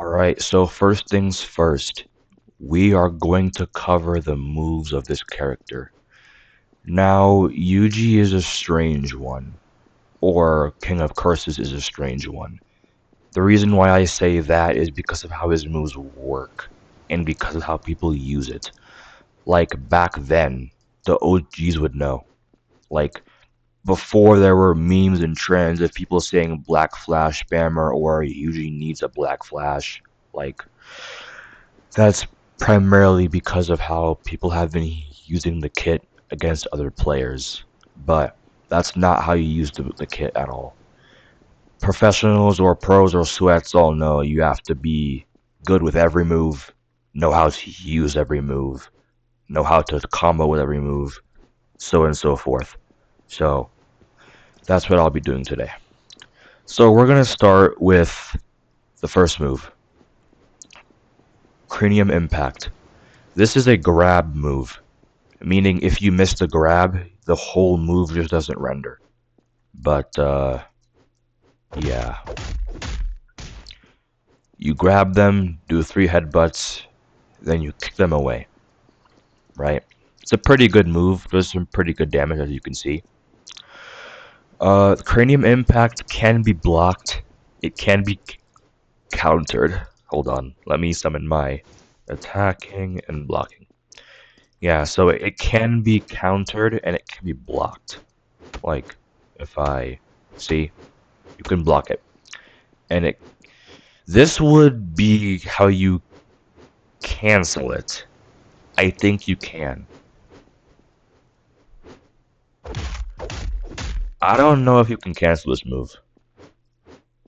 Alright, so first things first, we are going to cover the moves of this character. Now, Yuji is a strange one, or King of Curses is a strange one. The reason why I say that is because of how his moves work, and because of how people use it. Like, back then, the OGs would know. Like, before there were memes and trends of people saying Black Flash spammer or Yuji needs a Black Flash, like, that's primarily because of how people have been using the kit against other players, but that's not how you use the kit at all. Professionals or pros or sweats all know you have to be good with every move, know how to use every move, know how to combo with every move, so on and so forth. So that's what I'll be doing today. So we're going to start with the first move, Cranium Impact. This is a grab move, meaning if you miss the grab, the whole move just doesn't render. But, yeah. You grab them, do 3 headbutts, then you kick them away. Right? It's a pretty good move, does some pretty good damage as you can see. Cranium Impact can be blocked, it can be countered. Hold on, let me summon my attacking and blocking. Yeah, so it can be countered and it can be blocked. Like, if I see, you can block it. And this would be how you cancel it. I think you can. I don't know if you can cancel this move.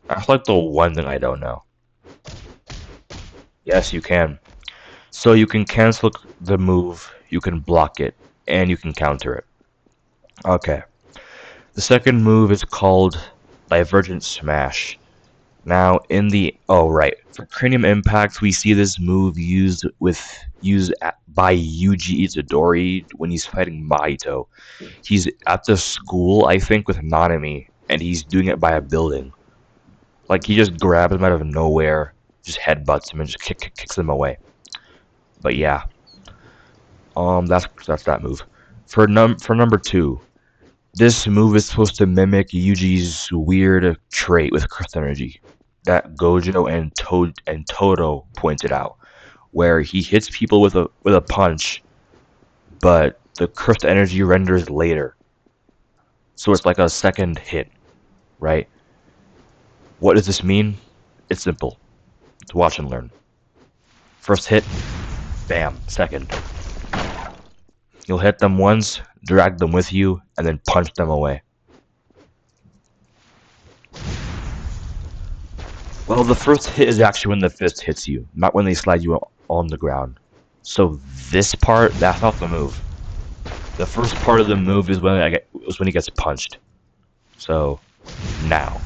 That's like the one thing I don't know. Yes, you can. So you can cancel the move, you can block it, and you can counter it. Okay. The second move is called Divergent Smash. Now, for Cranium Impact, we see this move used by Yuji Itadori when he's fighting Mahito. He's at the school, I think, with Nanami, and he's doing it by a building. Like, he just grabs him out of nowhere, just headbutts him, and just kicks him away. But yeah, that's that move. For number 2, this move is supposed to mimic Yuji's weird trait with Crystal Energy that Gojo and Toto pointed out, where he hits people with a punch, but the Crystal Energy renders later. So it's like a second hit, right? What does this mean? It's simple. It's watch and learn. First hit, bam, second. You'll hit them once, drag them with you, and then punch them away. Well, the first hit is actually when the fist hits you, not when they slide you on the ground. So this part, that's not the move. The first part of the move is when he gets punched. So, now.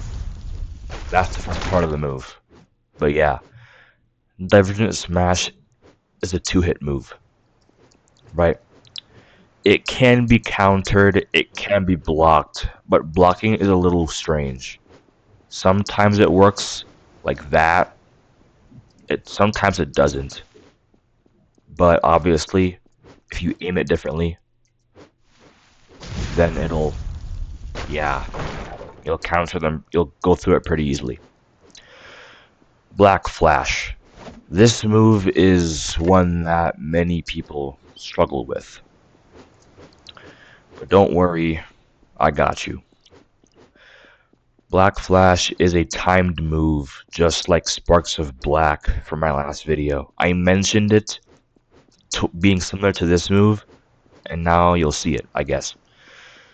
That's the first part of the move. But yeah, Divergent Smash is a 2-hit move. Right? It can be countered, it can be blocked, but blocking is a little strange. Sometimes it works like that. Sometimes it doesn't. But obviously, if you aim it differently, then you'll counter them, you'll go through it pretty easily. Black Flash. This move is one that many people struggle with. But don't worry, I got you. Black Flash is a timed move, just like Sparks of Black from my last video. I mentioned it being similar to this move, and now you'll see it, I guess.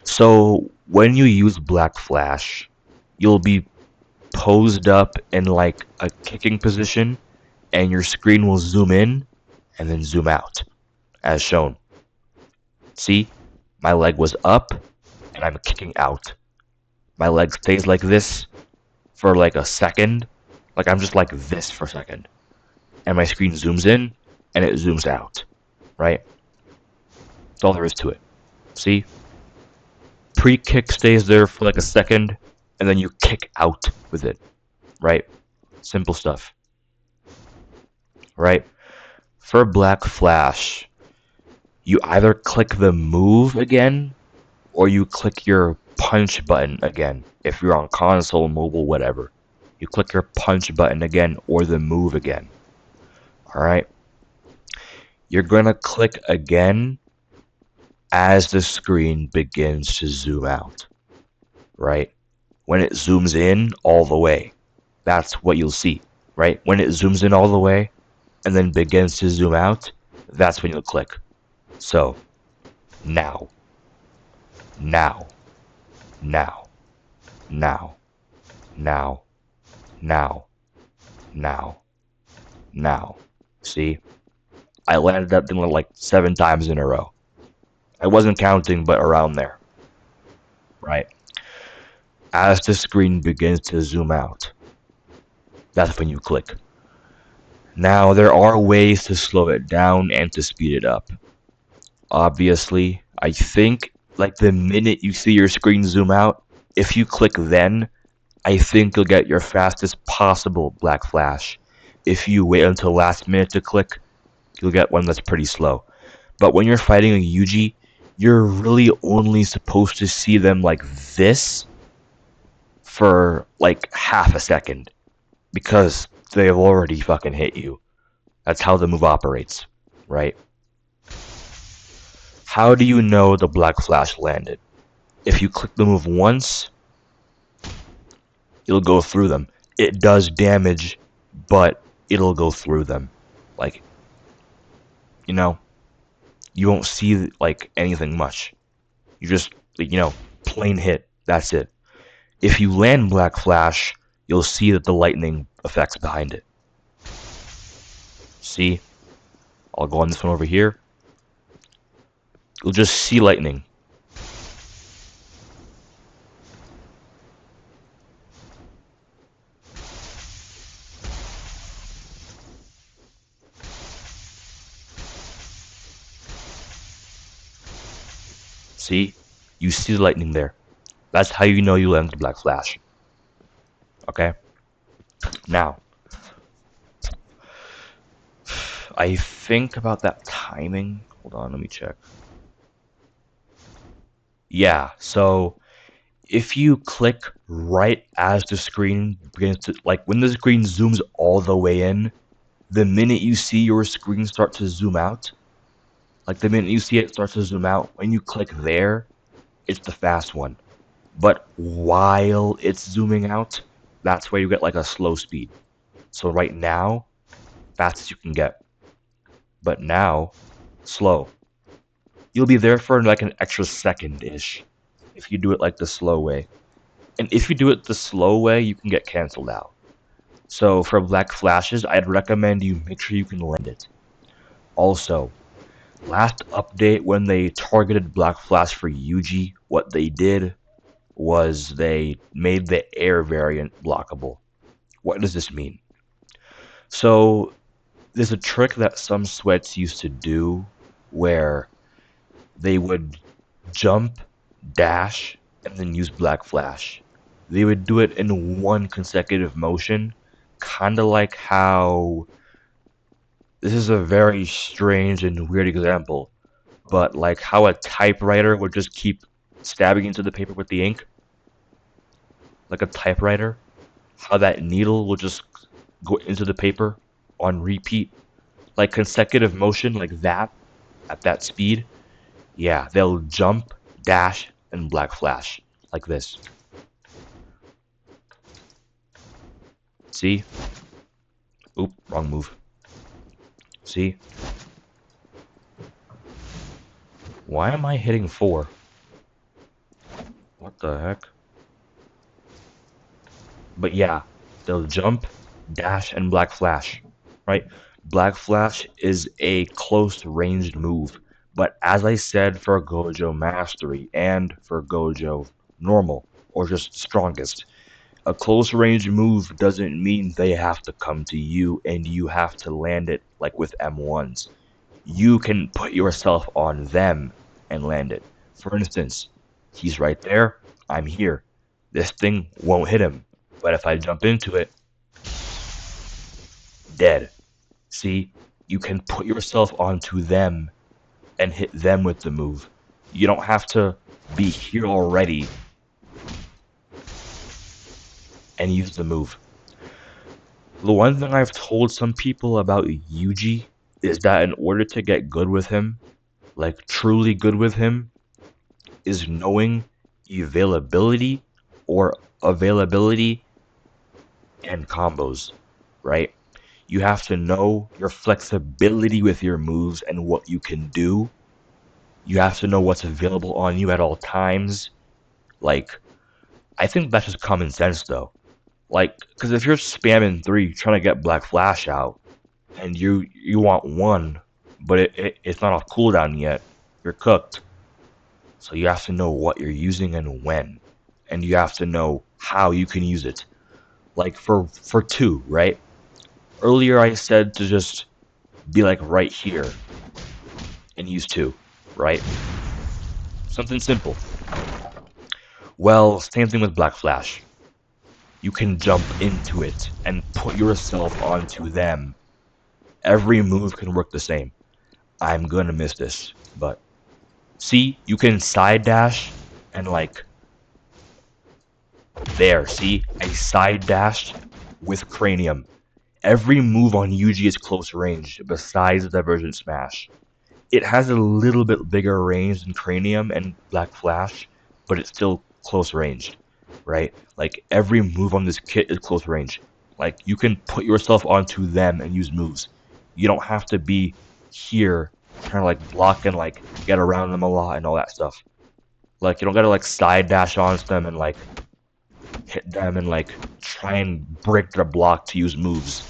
So, when you use Black Flash, you'll be posed up in like a kicking position, and your screen will zoom in, and then zoom out, as shown. See? My leg was up, and I'm kicking out. My leg stays like this for like a second. Like I'm just like this for a second. And my screen zooms in, and it zooms out. Right? That's all there is to it. See? Pre-kick stays there for like a second, and then you kick out with it. Right? Simple stuff. right? For Black Flash, you either click the move again or you click your punch button again. If you're on console, mobile, whatever. You click your punch button again or the move again. Alright? You're gonna click again as the screen begins to zoom out. Right? When it zooms in all the way, that's what you'll see. Right? When it zooms in all the way and then begins to zoom out, that's when you'll click. So, now, now, now, now, now, now, now, now. See? I landed that thing like 7 times in a row. I wasn't counting, but around there. Right? As the screen begins to zoom out, that's when you click. Now, there are ways to slow it down and to speed it up. Obviously, I think like the minute you see your screen zoom out, if you click then, I think you'll get your fastest possible Black Flash. If you wait until last minute to click, you'll get one that's pretty slow. But when you're fighting a Yuji, you're really only supposed to see them like this for like half a second. Because they've already fucking hit you. That's how the move operates, right? How do you know the Black Flash landed? If you click the move once, it'll go through them. It does damage, but it'll go through them. Like, you know, you won't see like anything much. You just, plain hit. That's it. If you land Black Flash, you'll see that the lightning effects behind it. See? I'll go on this one over here. You'll just see lightning. See? You see the lightning there. That's how you know you landed Black Flash. Okay? Now, I think about that timing. Hold on, let me check. Yeah, so if you click right as the screen begins to, like when the screen zooms all the way in, the minute you see your screen start to zoom out, like the minute you see it start to zoom out, when you click there, it's the fast one. But while it's zooming out, that's where you get like a slow speed. So right now, fast as you can get. But now, slow. You'll be there for like an extra second-ish if you do it like the slow way. And if you do it the slow way, you can get canceled out. So for Black Flashes, I'd recommend you make sure you can land it. Also, last update when they targeted Black Flash for Yuji, what they did was they made the air variant blockable. What does this mean? So there's a trick that some sweats used to do where they would jump, dash, and then use Black Flash. They would do it in one consecutive motion, kind of like how. This is a very strange and weird example, but like how a typewriter would just keep stabbing into the paper with the ink. Like a typewriter. How that needle will just go into the paper on repeat. Like consecutive motion, like that, at that speed. Yeah, they'll jump, dash, and Black Flash. Like this. See? Oop, wrong move. See? Why am I hitting 4? What the heck? But yeah, they'll jump, dash, and Black Flash. Right? Black Flash is a close ranged move. But as I said for Gojo Mastery and for Gojo Normal, or just Strongest, a close range move doesn't mean they have to come to you and you have to land it like with M1s. You can put yourself on them and land it. For instance, he's right there, I'm here. This thing won't hit him, but if I jump into it, dead. See, you can put yourself onto them and hit them with the move. You don't have to be here already and use the move. The one thing I've told some people about Yuji is that in order to get good with him, like truly good with him, is knowing availability or availability and combos, right? You have to know your flexibility with your moves and what you can do. You have to know what's available on you at all times. Like, I think that's just common sense though. Like, because if you're spamming 3 trying to get Black Flash out, and you want 1, but it's not off cooldown yet, you're cooked. So you have to know what you're using and when. And you have to know how you can use it. Like for 2, right? Earlier I said to just be like right here and use 2, right? Something simple. Well, same thing with Black Flash. You can jump into it and put yourself onto them. Every move can work the same. I'm gonna miss this, but see, you can side dash and like there, see? I side dashed with Cranium. Every move on Yuji is close range, besides the Divergent Smash. It has a little bit bigger range than Cranium and Black Flash, but it's still close ranged, right? Like, every move on this kit is close range. Like, you can put yourself onto them and use moves. You don't have to be here trying to, like, block and, like, get around them a lot and all that stuff. Like, you don't gotta, like, side dash onto them and, like, hit them and, like, try and break their block to use moves.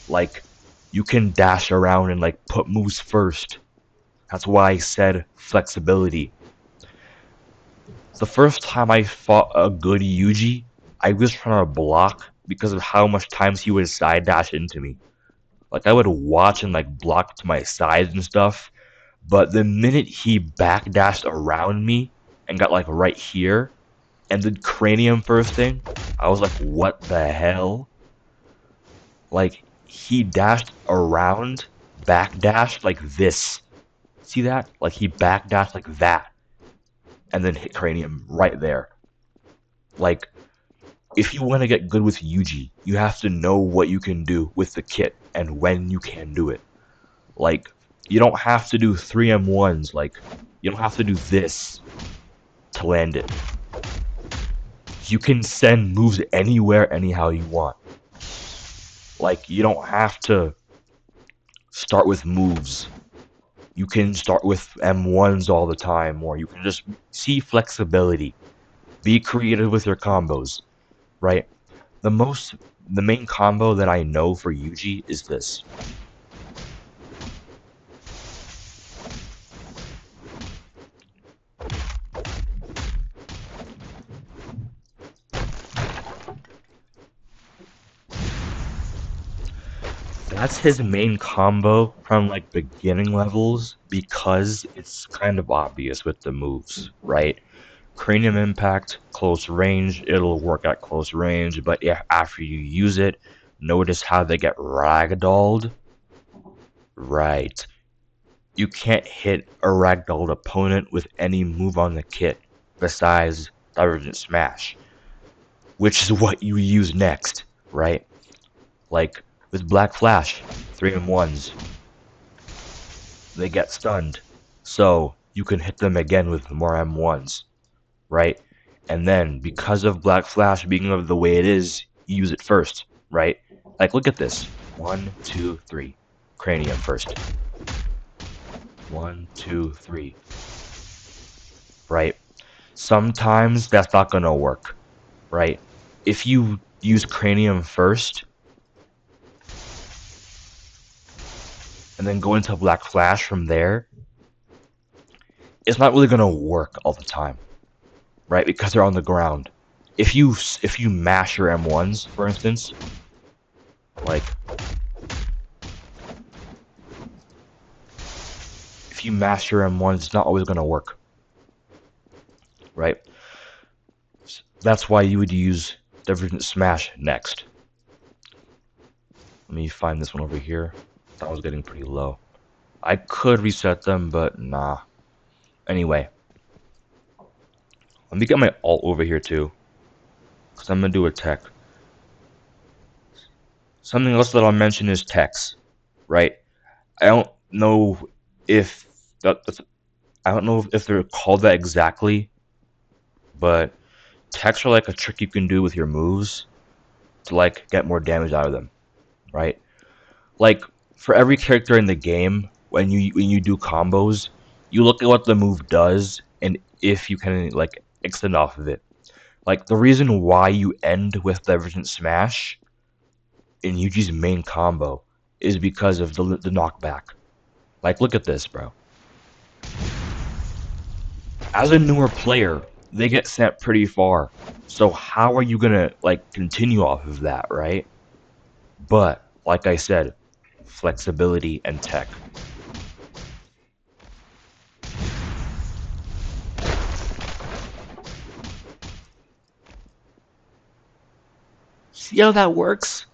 Like, you can dash around and, like, put moves first. That's why I said flexibility. The first time I fought a good Yuji, I was trying to block because of how much times he would side dash into me. Like, I would watch and, like, block to my sides and stuff, but the minute he backdashed around me and got, like, right here, and did Cranium first thing, I was like, what the hell? Like, he dashed around, backdashed like this. See that? Like, he backdashed like that, and then hit Cranium right there. Like, if you want to get good with Yuji, you have to know what you can do with the kit and when you can do it. Like, you don't have to do 3M1s, like, you don't have to do this to land it. You can send moves anywhere, anyhow you want. Like, you don't have to start with moves. You can start with M1s all the time, or you can just see flexibility. Be creative with your combos, right? The main combo that I know for Yuji is this. That's his main combo from like beginning levels because it's kind of obvious with the moves, right? Cranium Impact, close range, it'll work at close range, but yeah, after you use it, notice how they get ragdolled? Right. You can't hit a ragdolled opponent with any move on the kit besides Divergent Smash, which is what you use next, right? Like with Black Flash, 3M1s, they get stunned, so you can hit them again with more M1s, right? And then, because of Black Flash being of the way it is, you use it first, right? Like, look at this. 1, 2, 3. Cranium first. 1, 2, 3. Right? Sometimes that's not gonna work, right? If you use Cranium first, and then go into Black Flash from there, it's not really gonna work all the time, right? Because they're on the ground. If you mash your M1s, for instance, like if you mash your M1s, it's not always gonna work, right? That's why you would use Divergent Smash next. Let me find this one over here. That was getting pretty low. I could reset them, but nah. Anyway, let me get my alt over here too, because I'm gonna do a tech. Something else that I'll mention is techs, right? I don't know if that's, I don't know if they're called that exactly, but techs are like a trick you can do with your moves to like get more damage out of them, right? Like for every character in the game, when you do combos, you look at what the move does and if you can like extend off of it. Like the reason why you end with Divergent Smash in Yuji's main combo is because of the knockback. Like look at this, bro. As a newer player, they get sent pretty far. So how are you gonna like continue off of that, right? But like I said, flexibility and tech. See how that works?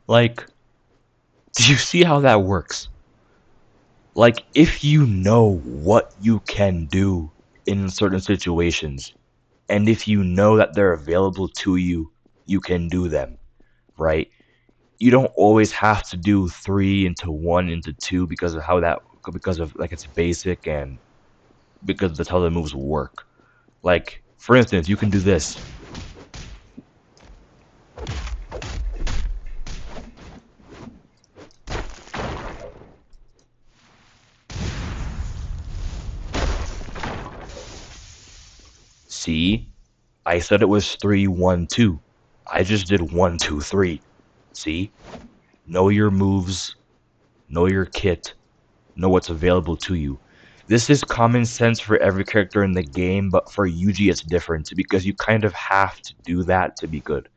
Like, do you see how that works? Like, if you know what you can do in certain situations, and if you know that they're available to you, you can do them, right? You don't always have to do 3 into 1 into 2 because of like it's basic and because that's how the moves work. Like, for instance, you can do this. See? I said it was 3-1-2. I just did 1-2-3. See? Know your moves, know your kit, know what's available to you. This is common sense for every character in the game, but for Yuji it's different because you kind of have to do that to be good.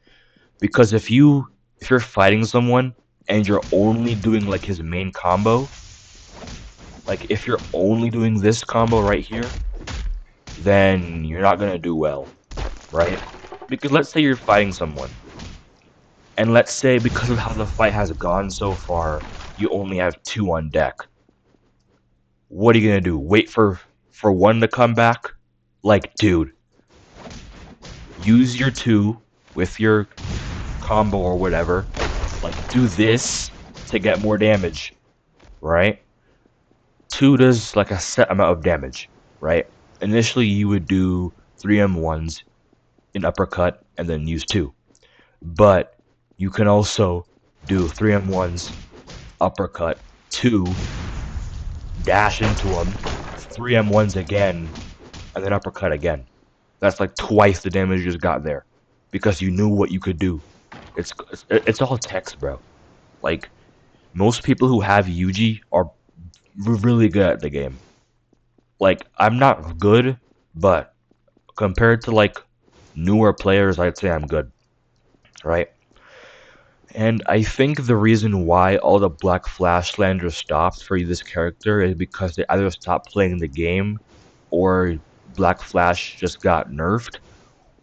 Because if you're fighting someone and you're only doing like his main combo, like if you're only doing this combo right here, then you're not gonna do well, right? Because let's say you're fighting someone, and let's say because of how the fight has gone so far, you only have 2 on deck. What are you gonna do? Wait for one to come back? Like, dude, use your 2 with your combo or whatever. Like, do this to get more damage, right? 2 does like a set amount of damage, right? Initially, you would do 3M1s in uppercut and then use 2. But you can also do 3M1s, uppercut, 2, dash into them, 3M1s again, and then uppercut again. That's like twice the damage you just got there. Because you knew what you could do. It's all text, bro. Like, most people who have Yuji are really good at the game. Like, I'm not good, but compared to like newer players, I'd say I'm good. Right? And I think the reason why all the Black Flash slander stopped for this character is because they either stopped playing the game or Black Flash just got nerfed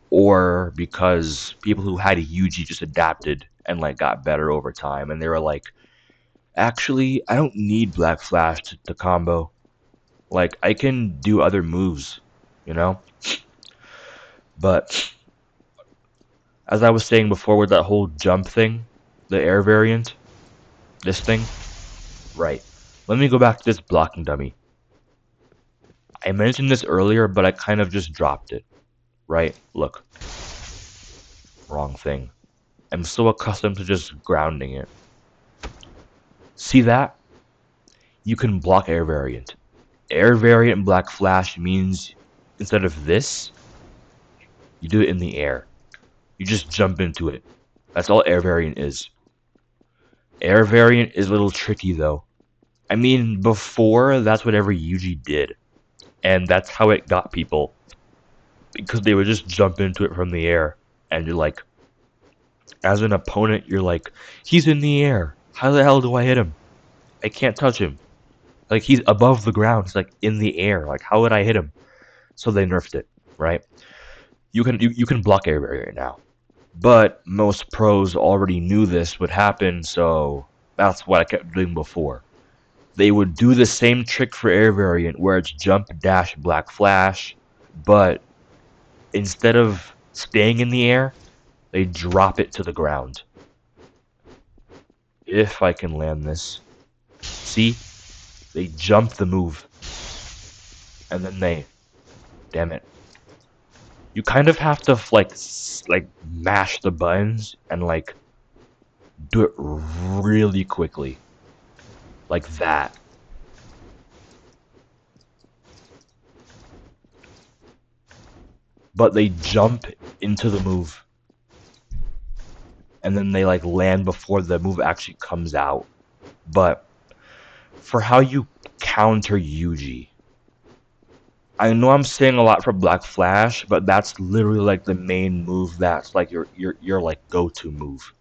or because people who had Yuji just adapted and like got better over time and they were like, actually, I don't need Black Flash to combo. Like I can do other moves, you know? But as I was saying before with that whole jump thing, the air variant, this thing, right. Let me go back to this blocking dummy. I mentioned this earlier, but I kind of just dropped it. Right? Look. Wrong thing. I'm so accustomed to just grounding it. See that? You can block air variant. Air variant Black Flash means instead of this, you do it in the air. You just jump into it. That's all air variant is. Air variant is a little tricky though. I mean, before, that's what every Yuji did. And that's how it got people. Because they would just jump into it from the air. And you're like, as an opponent, you're like, he's in the air. How the hell do I hit him? I can't touch him. Like, he's above the ground. He's like in the air. Like, how would I hit him? So they nerfed it, right? You can block air barrier now. But most pros already knew this would happen, so That's what I kept doing before. They would do the same trick for air variant where it's jump, dash, black flash, but instead of staying in the air, they drop it to the ground. If I can land this. See? They jump the move. And then they... Damn it. You kind of have to, like mash the buttons and, like, do it really quickly. Like that. But they jump into the move. And then they, like, land before the move actually comes out. But for how you counter Yuji, I know I'm saying a lot for Black Flash, but that's literally like the main move that's like your like go-to move.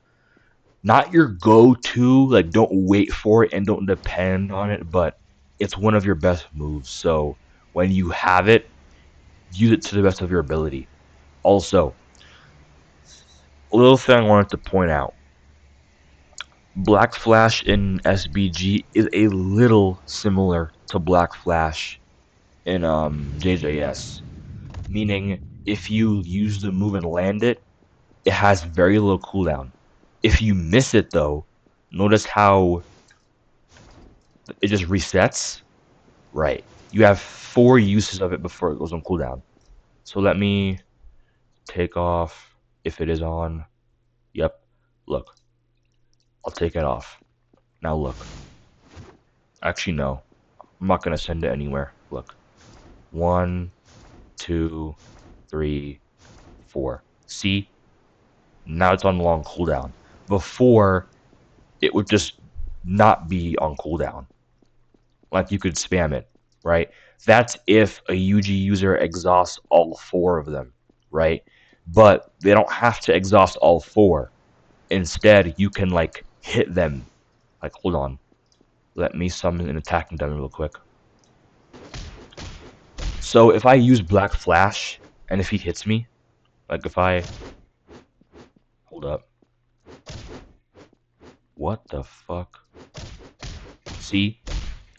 Not your go-to, like don't wait for it and don't depend on it, but it's one of your best moves. So when you have it, use it to the best of your ability. Also, a little thing I wanted to point out. Black Flash in SBG is a little similar to Black Flash in JJS. Meaning, if you use the move and land it, it has very low cooldown. If you miss it though, notice how it just resets? Right. You have 4 uses of it before it goes on cooldown. So let me take off if it is on. Yep. Look. I'll take it off. Now look. Actually, no. I'm not going to send it anywhere. Look. 1, 2, 3, 4. See? Now it's on long cooldown. Before, it would just not be on cooldown. Like you could spam it, right? That's if a UG user exhausts all 4 of them, right? But they don't have to exhaust all 4. Instead, you can like hit them. Like, hold on. Let me summon an attacking dummy real quick. So if I use Black Flash, and if he hits me, like if I... Hold up. What the fuck? See?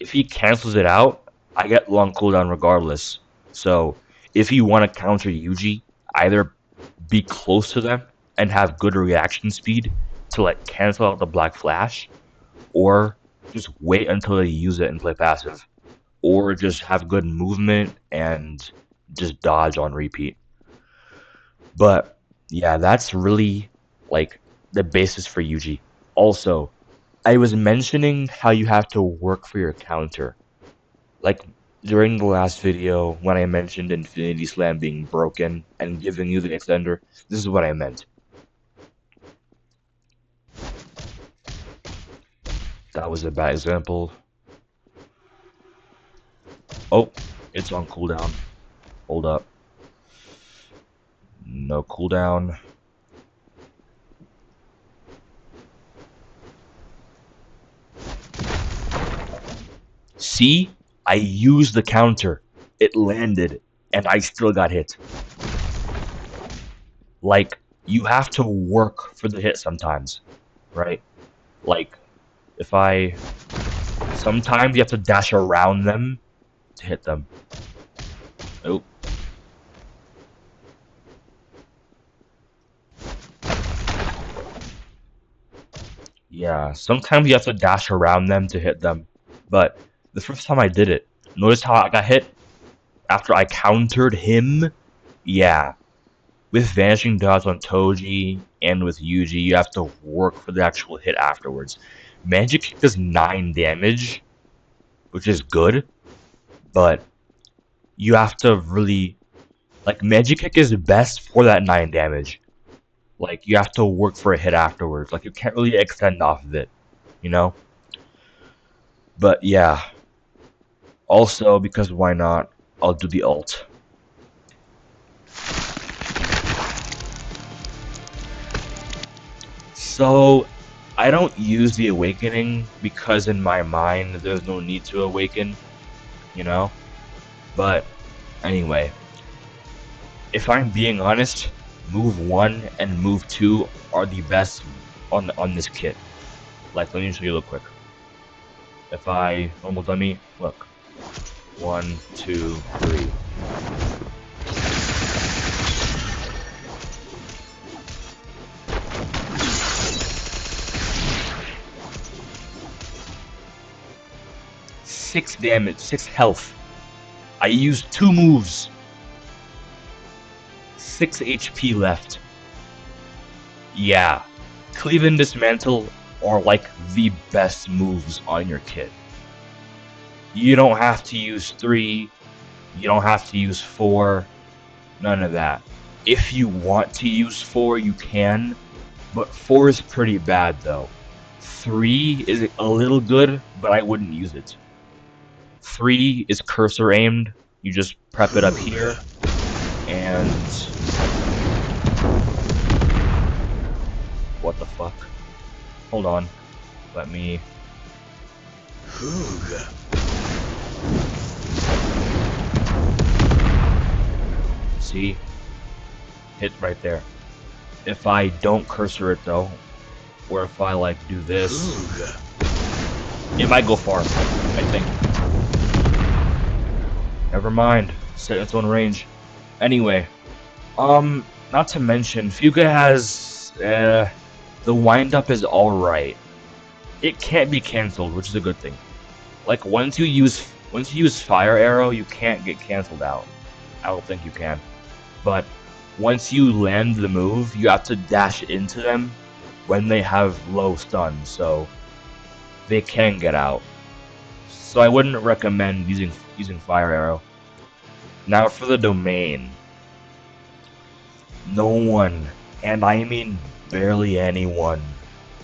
If he cancels it out, I get long cooldown regardless. So, if you want to counter Yuji, either be close to them and have good reaction speed to like cancel out the Black Flash, or just wait until they use it and play passive, or just have good movement and just dodge on repeat. But yeah, that's really like the basis for Yuji. Also, I was mentioning how you have to work for your counter. Like during the last video when I mentioned Infinity Slam being broken and giving you the extender, this is what I meant. That was a bad example. Oh, it's on cooldown. Hold up. No cooldown. See? I used the counter. It landed, and I still got hit. Like, you have to work for the hit sometimes, right? Like, if I... Sometimes you have to dash around them to hit them. Oh. Yeah, sometimes you have to dash around them to hit them. But the first time I did it, notice how I got hit after I countered him? Yeah. With Vanishing Dots on Toji and with Yuji, you have to work for the actual hit afterwards. Magic Kick does 9 damage, which is good, but you have to really... Like, Magic Kick is best for that 9 damage. Like, you have to work for a hit afterwards. Like, you can't really extend off of it, you know? But, yeah. Also, because why not, I'll do the ult. So, I don't use the Awakening because in my mind, there's no need to awaken, you know? But, anyway. If I'm being honest, move 1 and move 2 are the best on this kit. Like, let me show you real quick. If I normal dummy, look. 1, 2, 3. Six damage, 6 health. I used 2 moves. 6 HP left. Yeah. Cleave and Dismantle are like the best moves on your kit. You don't have to use 3, you don't have to use 4, none of that. If you want to use 4, you can, but 4 is pretty bad though. 3 is a little good, but I wouldn't use it. 3 is cursor aimed, you just prep it up here, and... What the fuck? Hold on, let me... See? Hit right there. If I don't cursor it though, or if I like do this, it might go far, I think. Never mind, set its own range. Anyway, not to mention, Fuga has, the windup is alright. It can't be cancelled, which is a good thing. Like, once you use Fire Arrow, you can't get cancelled out. I don't think you can. But once you land the move, you have to dash into them when they have low stun, so they can get out. So I wouldn't recommend using Fire Arrow. Now for the domain. No one, and I mean barely anyone,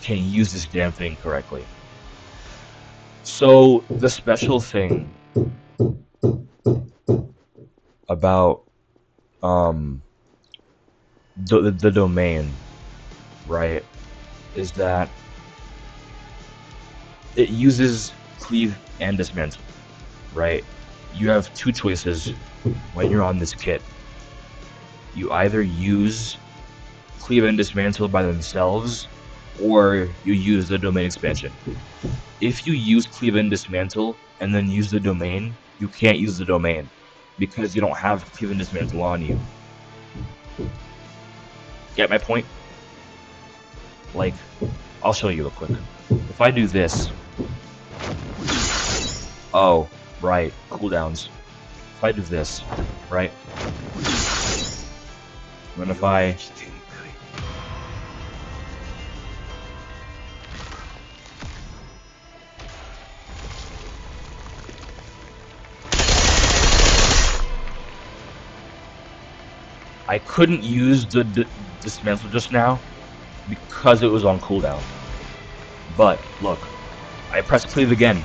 can use this damn thing correctly. So the special thing about the domain, right, is that it uses Cleave and Dismantle, right? You have 2 choices when you're on this kit. You either use Cleave and Dismantle by themselves, or you use the domain expansion. If you use Cleave and Dismantle and then use the domain, you can't use the domain because you don't have Cleave and Dismantle on you. Get my point? Like, I'll show you real quick. If I do this... Oh, right, cooldowns. If I do this, right? And then if I... I couldn't use the Dismantle just now because it was on cooldown. But, look, I press Cleave again.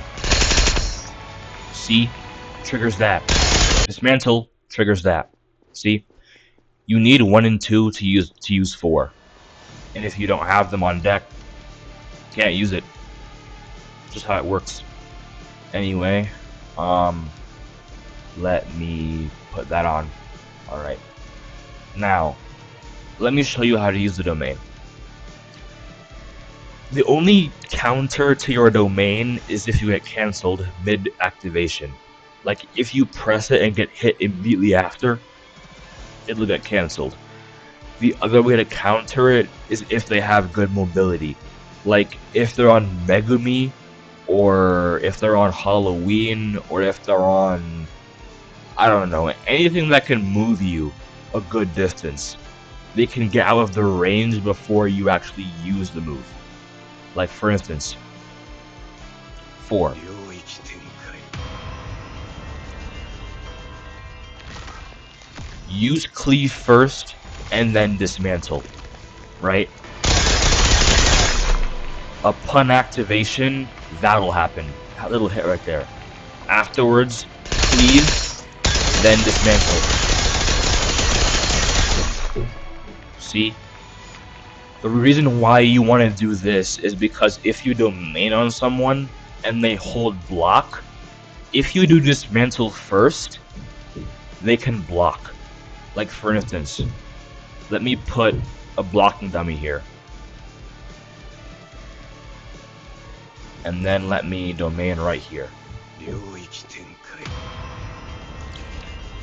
See? Triggers that. Dismantle triggers that. See? You need 1 and 2 to use 4. And if you don't have them on deck, can't use it. Just how it works. Anyway, let me put that on. Alright. Now, let me show you how to use the domain. The only counter to your domain is if you get cancelled mid-activation. Like, if you press it and get hit immediately after, it'll get cancelled. The other way to counter it is if they have good mobility. Like, if they're on Megumi, or if they're on Halloween, or if they're on... I don't know, anything that can move you a good distance. They can get out of the range before you actually use the move. Like, for instance, 4. Use Cleave first, and then Dismantle, right? Upon activation, that'll happen. That little hit right there. Afterwards, Cleave, then Dismantle. See? The reason why you want to do this is because if you domain on someone and they hold block, if you do Dismantle first, they can block. Like, for instance, let me put a blocking dummy here. and then let me domain right here.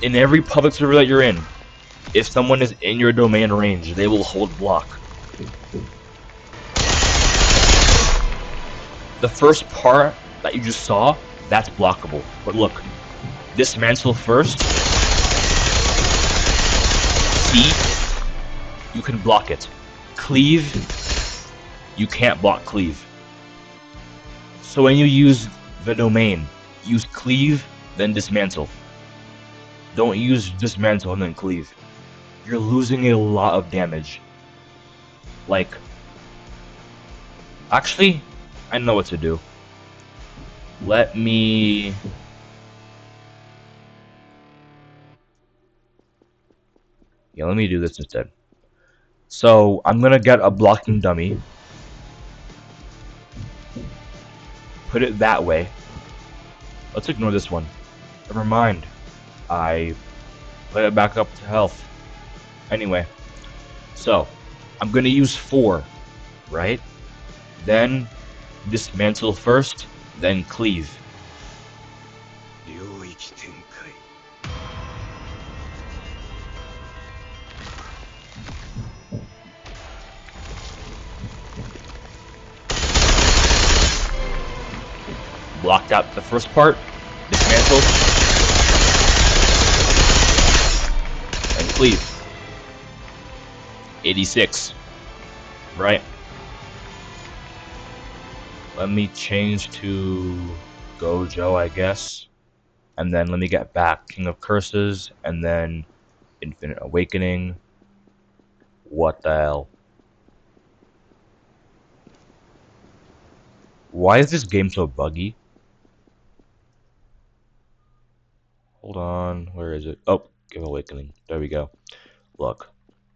In every public server that you're in, if someone is in your domain range, they will hold block. The first part that you just saw, that's blockable. But look, dismantle first. See? You can block it. Cleave, you can't block cleave. So when you use the domain, use cleave, then dismantle. Don't use dismantle and then cleave. You're losing a lot of damage. Like, actually, I know what to do. Let me... Yeah, let me do this instead. So, I'm gonna get a blocking dummy. Put it that way. Let's ignore this one. Never mind. I put it back up to health. Anyway. So, I'm gonna use 4, right? Then, dismantle first, then cleave. Blocked out the first part, dismantle, and cleave. 86, right? Let me change to Gojo, I guess. And then let me get back King of Curses, and then Infinite Awakening. What the hell? Why is this game so buggy? Hold on, where is it? Oh, King of Awakening. There we go. Look.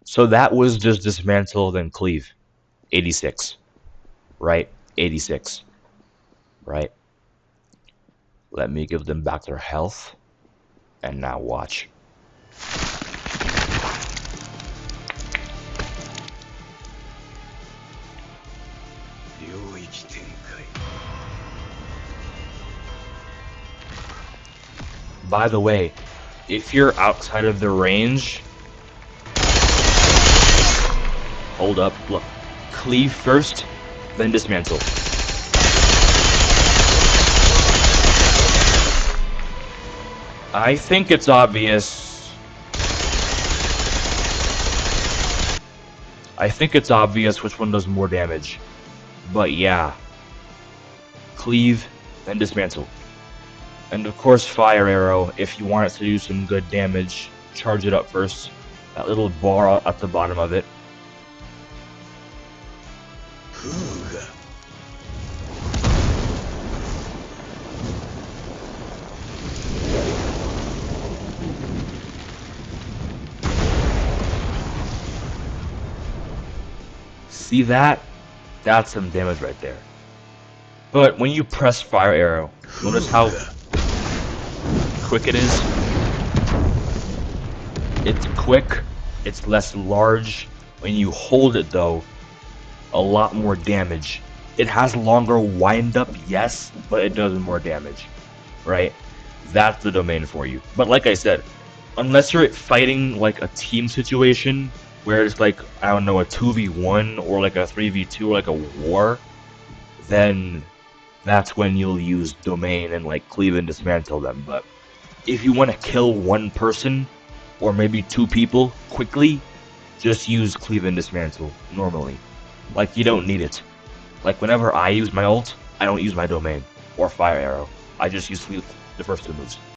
So that was just dismantle, then cleave. 86. Right? 86. Right? Let me give them back their health. And now watch. By the way, if you're outside of the range, hold up, look, cleave first, then dismantle. I think it's obvious. I think it's obvious which one does more damage. But yeah. Cleave, then dismantle. And of course Fire Arrow, if you want it to do some good damage, charge it up first. That little bar at the bottom of it. See that? That's some damage right there. But when you press Fire Arrow, notice how quick it is. It's quick, it's less large. When you hold it though, a lot more damage. It has longer wind up, yes, but it does more damage, right? That's the domain for you. But like I said, unless you're fighting like a team situation where it's like, I don't know, a 2v1 or like a 3v2 or like a war, then that's when you'll use domain and like cleave and dismantle them. But if you want to kill one person or maybe 2 people quickly, just use cleave and dismantle normally. Like, you don't need it. Like, whenever I use my ult, I don't use my domain or Fire Arrow. I just use the first 2 moves.